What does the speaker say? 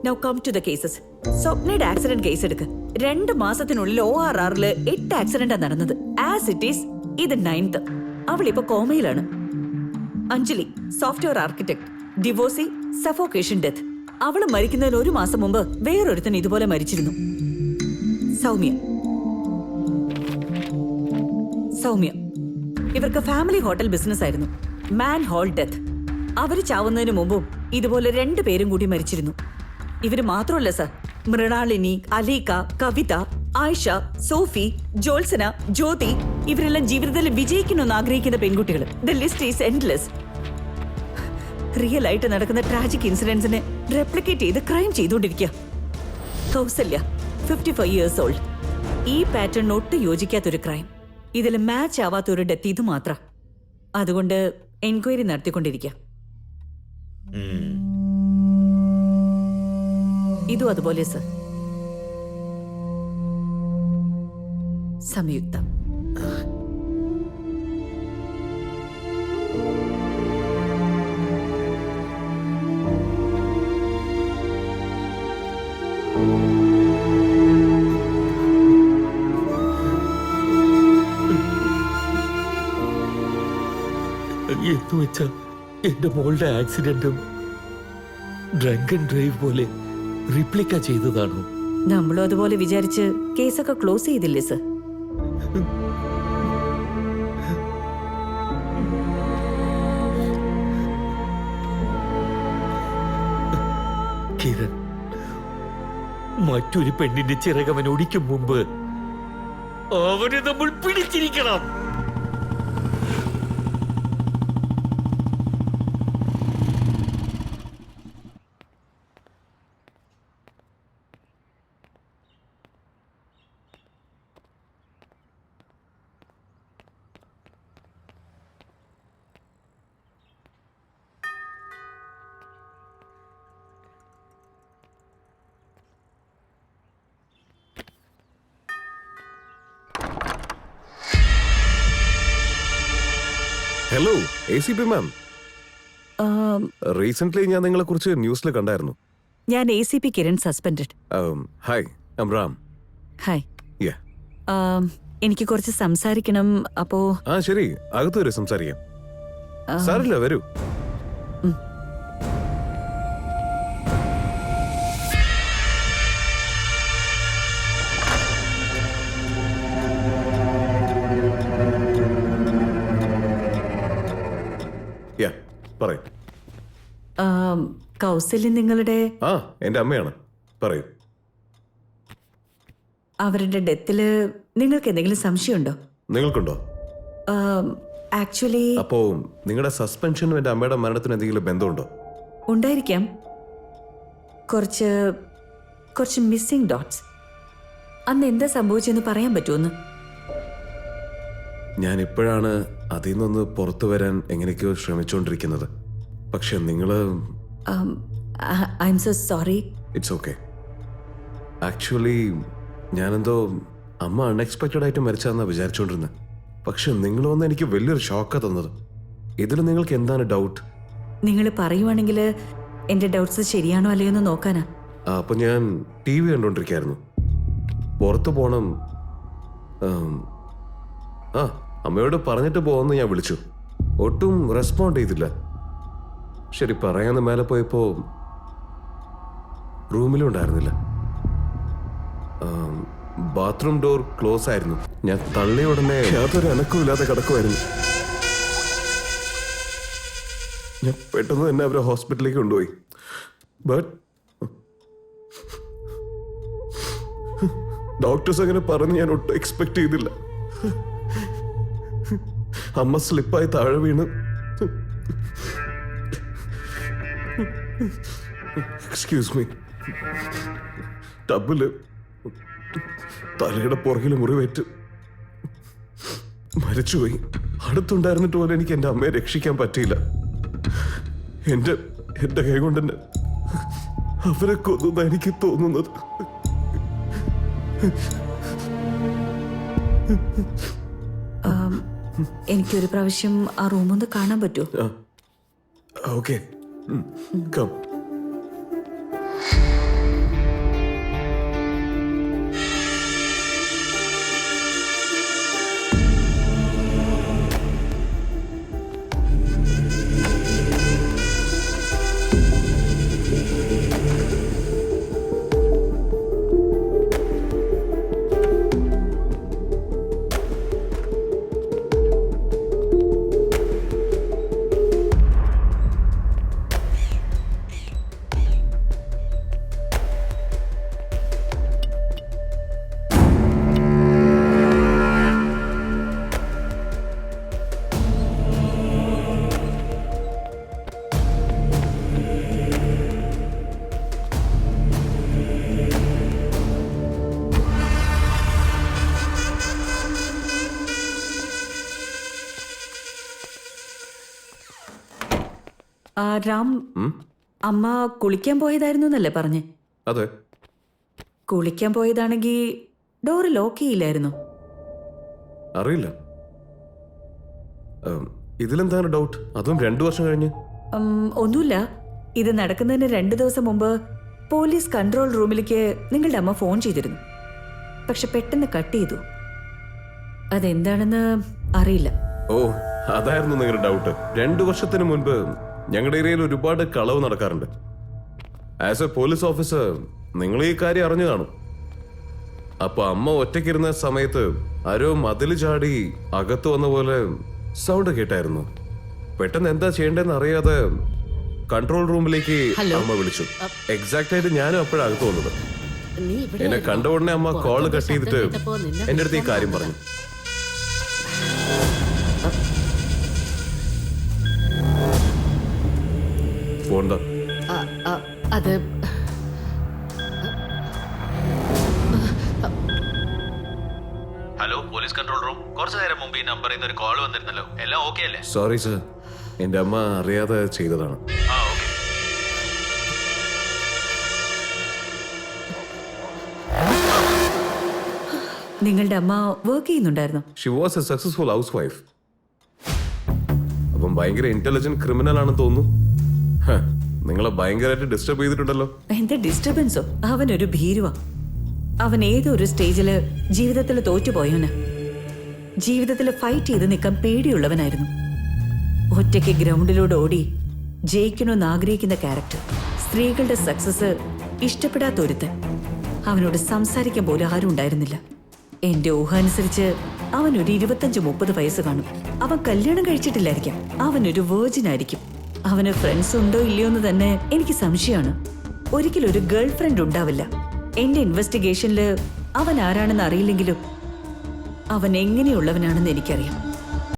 Now come to the cases. സ്വപ്നയുടെ accident case എടുക്ക്. 2 മാസത്തിനുള്ളിൽ ORR-ല് 8 ആക്സിഡന്റാ നടന്നത്. ആസ് ഇറ്റ് ഈസ് ഇത് 9th. അവളിപ്പോ കോമയിലാണ്. Anjali, software architect, divorcee, suffocation death. അവള് മരിക്കുന്നതിന് 1 മാസം മുമ്പ് വേറൊരുത്തൻ ഇതുപോലെ മരിച്ചിരുന്നു. സൗമ്യ. ഇവർക്ക് ഫാമിലി ഹോട്ടൽ ബിസിനസ് ആയിരുന്നു. മാൻ ഹോൾ ഡെത്ത്. അവര് ചാവുന്നതിന് മുമ്പും ഇതുപോലെ 2 പേരും കൂടി മരിച്ചിരുന്നു. ഇവര് മാത്രമല്ല സർ, മൃണാളിനി, അലീക, കവിത, ആയിഷ, സോഫി, ജോത്സന, ജ്യോതി, ഇവരെല്ലാം ജീവിതത്തിൽ വിജയിക്കണമെന്ന് ആഗ്രഹിക്കുന്ന പെൺകുട്ടികൾ. The list is endless. Real ആയിട്ട് നടക്കുന്ന ട്രാജിക് ഇൻസിഡൻസിനെ റെപ്ലിക്കേറ്റ് ചെയ്ത് ക്രൈം ചെയ്തുകൊണ്ടിരിക്കുക. Kausalya, 55 years old. ഈ പാറ്റേൺ ഒട്ടും യോജിക്കാത്തൊരു ക്രൈം. ഇതിൽ മാച്ച് ആവാത്തൊരു ഡെത്ത് ഇത് മാത്രം. അതുകൊണ്ട് എൻക്വയറി നടത്തിക്കൊണ്ടിരിക്കുക. ഇതും അതുപോലെ സർ. സംയുക്ത. എന്നുവെച്ചാ എന്റെ മോളുടെ ആക്സിഡന്റും ഡ്രങ്ക് ആൻഡ് ഡ്രൈവ് പോലെ റിപ്ലിക്ക ചെയ്തതാണോ? നമ്മളും അതുപോലെ വിചാരിച്ച് കേസൊക്കെ ക്ലോസ് ചെയ്തില്ലേ സർ? കിരൺ, മറ്റൊരു പെണ്ണിന്റെ ചിറകവൻ ഒടിക്കും മുമ്പ് അവനെ നമ്മൾ പിടിച്ചിരിക്കണം. Hello ACP ma'am. റീസെന്റ് ഞാൻ നിങ്ങളെ കുറിച്ച് ന്യൂസിൽ കണ്ടായിരുന്നു. ഞാൻ ACP Kiran suspended. Hi, I am Ram. Hi. Yeah. എനിക്ക് കുറച്ച് സംസാരിക്കണം. അപ്പോ ശരി, അകത്ത് വരെ സംസാരിക്കാം. സാറില്ല, വരൂ. പറയൂ. കൗസല്യം നിങ്ങളുടെ? എന്റെ അമ്മയാണ്. പറയൂ. അവരുടെ ഡെത്തില് നിങ്ങൾക്ക് എന്തെങ്കിലും സംശയമുണ്ടോ? നിങ്ങൾക്കുണ്ടോ? ആക്ച്വലി അപ്പോ നിങ്ങളുടെ സസ്പെൻഷനും എന്റെ അമ്മയുടെ മരണത്തിന് എന്തെങ്കിലും ബന്ധമുണ്ടോ? ഉണ്ടായിരിക്കാം. കുറച്ച് മിസ്സിംഗ് ഡോട്ട്സ്. അന്ന് എന്താ സംഭവിച്ചെന്ന് പറയാൻ പറ്റുമെന്ന്? ഞാൻ ഇപ്പോഴാണ് അതിൽ നിന്നൊന്ന് പുറത്തു വരാൻ എങ്ങനെയൊക്കെയോ ശ്രമിച്ചുകൊണ്ടിരിക്കുന്നത്. പക്ഷെ നിങ്ങള് I am so sorry. It's okay. Actually ഞാനെന്തോ അമ്മ അൺഎക്സ്പെക്റ്റഡ് ആയിട്ട് മരിച്ചതെന്നാണ് വിചാരിച്ചുകൊണ്ടിരുന്നത്. പക്ഷെ നിങ്ങൾ വന്ന് എനിക്ക് വലിയൊരു ഷോക്കാണ് തന്നത്. ഇതിൽ നിങ്ങൾക്ക് എന്താണ് ഡൗട്ട്? നിങ്ങൾ പറയുവാണെങ്കിൽ എന്റെ ഡൗട്ട്സ് ശരിയാണോ അല്ലയോ എന്ന് നോക്കാനാ. അപ്പൊ ഞാൻ TV കണ്ടോണ്ടിരിക്കായിരുന്നു. പുറത്തു പോണം, അമ്മയോട് പറഞ്ഞിട്ട് പോകുമെന്ന് ഞാൻ വിളിച്ചു. ഒട്ടും റെസ്പോണ്ട് ചെയ്തില്ല. ശരി, പറയാന്ന് മേലെ പോയപ്പോ റൂമിലും ഉണ്ടായിരുന്നില്ല. ബാത്റൂം ഡോർ ക്ലോസ് ആയിരുന്നു. ഞാൻ തള്ളിയ ഉടനെ യാതൊരു അനക്കമില്ലാതെ കിടക്കുമായിരുന്നു. ഞാൻ പെട്ടെന്ന് തന്നെ അവരെ ഹോസ്പിറ്റലിലേക്ക് കൊണ്ടുപോയി. ബട്ട് ഡോക്ടേഴ്സ് അങ്ങനെ പറഞ്ഞ് ഞാൻ ഒട്ടും എക്സ്പെക്ട് ചെയ്തില്ല. അമ്മ സ്ലിപ്പായി താഴെ വീണ് എക്സ്ക്യൂസ് മീ ടബില് തലയുടെ പുറകില് മുറിവേറ്റ് മരിച്ചുപോയി. അടുത്തുണ്ടായിരുന്നിട്ട് പോലും എനിക്ക് എൻ്റെ അമ്മയെ രക്ഷിക്കാൻ പറ്റിയില്ല. എൻ്റെ കൈ കൊണ്ട് തന്നെ അവരെ കൊന്നുന്ന എനിക്ക് തോന്നുന്നത്. എനിക്കൊരു പ്രാവശ്യം ആ റൂമൊന്ന് കാണാൻ പറ്റുമോ? Okay, come. രാം അമ്മ കുളിക്കാൻ പോയതായിരുന്നു എന്നല്ലേ പറഞ്ഞേ? അതെ. കുളിക്കാൻ പോയതാണെങ്കിൽ ഡോറ് ലോക്ക് ചെയ്യില്ലായിരുന്നു. അറിയില്ല. ഇതിലെന്താണ് ഡൗട്ട്? അതും 2 വർഷം കഴിഞ്ഞ്. ഒന്നുമില്ല. ഇത് നടക്കുന്നതിന് 2 ദിവസം മുമ്പ് പോലീസ് കൺട്രോൾ റൂമിലേക്ക് നിങ്ങളുടെ അമ്മ ഫോൺ ചെയ്തിരുന്നു. പക്ഷെ പെട്ടെന്ന് കട്ട് ചെയ്തു. അതെന്താണെന്ന് അറിയില്ല. ഓ, അതായിരുന്നു നിങ്ങളുടെ ഡൗട്ട്. 2 വർഷത്തിന് മുൻപ് ഞങ്ങളുടെ ഏരിയയിൽ ഒരുപാട് കളവ് നടക്കാറുണ്ട്. ആസ് എ പോലീസ് ഓഫീസർ നിങ്ങൾ ഈ കാര്യം അറിഞ്ഞു കാണും. അപ്പൊ അമ്മ ഒറ്റയ്ക്കിരുന്ന സമയത്ത് ആരോ മതില് ചാടി അകത്ത് വന്ന പോലെ സൗണ്ട് കേട്ടായിരുന്നു. പെട്ടെന്ന് എന്താ ചെയ്യേണ്ടതെന്ന് അറിയാതെ കൺട്രോൾ റൂമിലേക്ക് അമ്മ വിളിച്ചു. എക്സാക്ട് ആയിട്ട് ഞാനും അപ്പോഴാണ് അകത്ത് വന്നത്. എന്നെ കണ്ട ഉടനെ അമ്മ കോള് കട്ട് ചെയ്തിട്ട് എന്റെ അടുത്ത് ഈ കാര്യം പറഞ്ഞു. പോണ്ട. അത് ഹലോ പോലീസ് കൺട്രോൾ റൂം. കുറച്ചു നേരം മുമ്പ് ഈ നമ്പറിൽ നിന്ന് ഒരു കോൾ വന്നിരുന്നല്ലോ. എല്ലാം ഓക്കെ അല്ലേ? സോറി സർ, എന്റെ അമ്മ അറിയാതെ ചെയ്തതാണ്. ആ ഓക്കെ. നിങ്ങളുടെ അമ്മ വർക്ക് ചെയ്യുന്നുണ്ടായിരുന്നു? She was A successful house wife. അപ്പം ഭയങ്കര ഇന്റലിജന്റ് ക്രിമിനൽ ആണെന്ന് തോന്നുന്നു. നിങ്ങളെ ഭയങ്കരമായിട്ട് ഡിസ്റ്റർബ് ചെയ്തിട്ടുണ്ടല്ലോ. എന്താ ഡിസ്റ്റർബൻസോ? അവനൊരു ഭീരുവാ. അവൻ ഏതോ ഒരു സ്റ്റേജില് ജീവിതത്തിൽ തോറ്റുപോയവന്. ജീവിതത്തിൽ ഫൈറ്റ് ചെയ്ത് നിൽക്കാൻ പേടിയുള്ളവനായിരുന്നു. ഒറ്റയ്ക്ക് ഗ്രൗണ്ടിലൂടെ ഓടി ജയിക്കണമെന്ന് ആഗ്രഹിക്കുന്ന ക്യാരക്ടർ. സ്ത്രീകളുടെ സക്സസ് ഇഷ്ടപ്പെടാത്ത ഒരുത്തൻ. അവനോട് സംസാരിക്കാൻ പോലും ആരും ഉണ്ടായിരുന്നില്ല. എന്റെ ഊഹ അനുസരിച്ച് അവനൊരു 25-30 വയസ്സ് കാണും. അവൻ കല്യാണം കഴിച്ചിട്ടില്ലായിരിക്കാം. അവനൊരു വേർജിൻ ആയിരിക്കും. അവന് ഫ്രണ്ട്സ് ഉണ്ടോ ഇല്ലയോ എന്ന് തന്നെ എനിക്ക് സംശയമാണ്. ഒരിക്കലും ഒരു ഗേൾ ഫ്രണ്ട് ഉണ്ടാവില്ല. എന്റെ ഇൻവെസ്റ്റിഗേഷനിൽ അവൻ ആരാണെന്ന് അറിയില്ലെങ്കിലും അവൻ എങ്ങനെയുള്ളവനാണെന്ന് എനിക്കറിയാം.